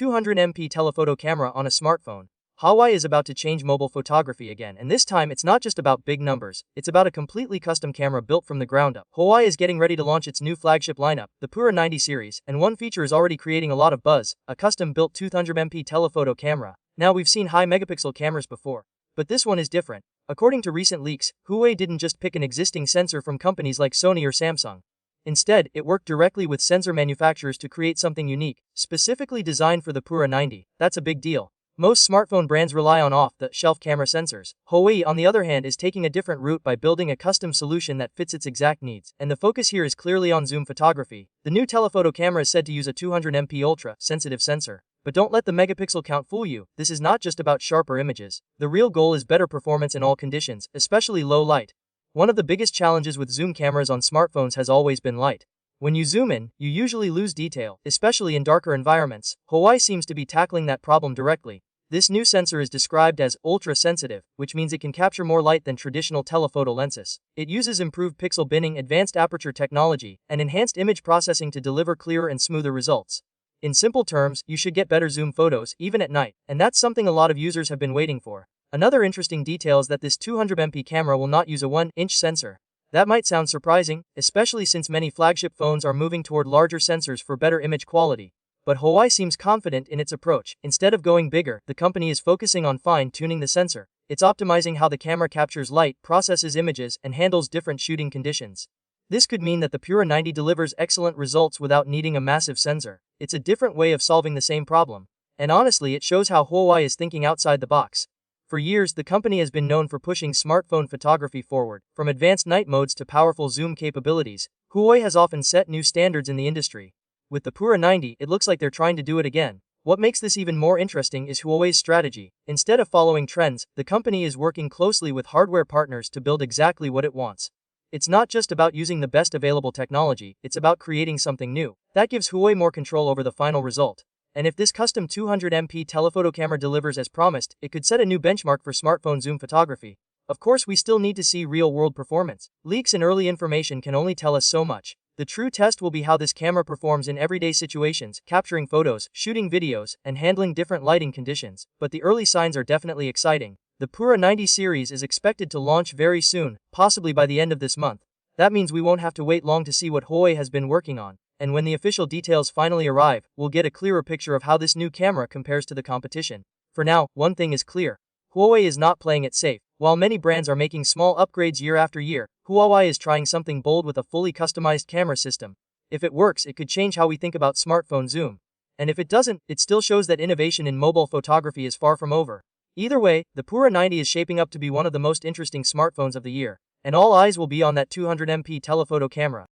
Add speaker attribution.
Speaker 1: 200MP telephoto camera on a smartphone. Huawei is about to change mobile photography again, and this time it's not just about big numbers, it's about a completely custom camera built from the ground up. Huawei is getting ready to launch its new flagship lineup, the Pura 90 series, and one feature is already creating a lot of buzz: a custom-built 200MP telephoto camera. Now, we've seen high-megapixel cameras before, but this one is different. According to recent leaks, Huawei didn't just pick an existing sensor from companies like Sony or Samsung. Instead, it worked directly with sensor manufacturers to create something unique, specifically designed for the Pura 90. That's a big deal. Most smartphone brands rely on off-the-shelf camera sensors. Huawei, on the other hand, is taking a different route by building a custom solution that fits its exact needs, and the focus here is clearly on zoom photography. The new telephoto camera is said to use a 200MP ultra-sensitive sensor. But don't let the megapixel count fool you. This is not just about sharper images. The real goal is better performance in all conditions, especially low light. One of the biggest challenges with zoom cameras on smartphones has always been light. When you zoom in, you usually lose detail, especially in darker environments. Huawei seems to be tackling that problem directly. This new sensor is described as ultra-sensitive, which means it can capture more light than traditional telephoto lenses. It uses improved pixel binning, advanced aperture technology, and enhanced image processing to deliver clearer and smoother results. In simple terms, you should get better zoom photos, even at night, and that's something a lot of users have been waiting for. Another interesting detail is that this 200MP camera will not use a 1-inch sensor. That might sound surprising, especially since many flagship phones are moving toward larger sensors for better image quality. But Huawei seems confident in its approach. Instead of going bigger, the company is focusing on fine-tuning the sensor. It's optimizing how the camera captures light, processes images, and handles different shooting conditions. This could mean that the Pura 90 delivers excellent results without needing a massive sensor. It's a different way of solving the same problem. And honestly, it shows how Huawei is thinking outside the box. For years, the company has been known for pushing smartphone photography forward. From advanced night modes to powerful zoom capabilities, Huawei has often set new standards in the industry. With the Pura 90, it looks like they're trying to do it again. What makes this even more interesting is Huawei's strategy. Instead of following trends, the company is working closely with hardware partners to build exactly what it wants. It's not just about using the best available technology, it's about creating something new. That gives Huawei more control over the final result. And if this custom 200MP telephoto camera delivers as promised, it could set a new benchmark for smartphone zoom photography. Of course, we still need to see real-world performance. Leaks and early information can only tell us so much. The true test will be how this camera performs in everyday situations, capturing photos, shooting videos, and handling different lighting conditions. But the early signs are definitely exciting. The Pura 90 series is expected to launch very soon, possibly by the end of this month. That means we won't have to wait long to see what Huawei has been working on. And when the official details finally arrive, we'll get a clearer picture of how this new camera compares to the competition. For now, one thing is clear. Huawei is not playing it safe. While many brands are making small upgrades year after year, Huawei is trying something bold with a fully customized camera system. If it works, it could change how we think about smartphone zoom. And if it doesn't, it still shows that innovation in mobile photography is far from over. Either way, the Pura 90 is shaping up to be one of the most interesting smartphones of the year. And all eyes will be on that 200MP telephoto camera.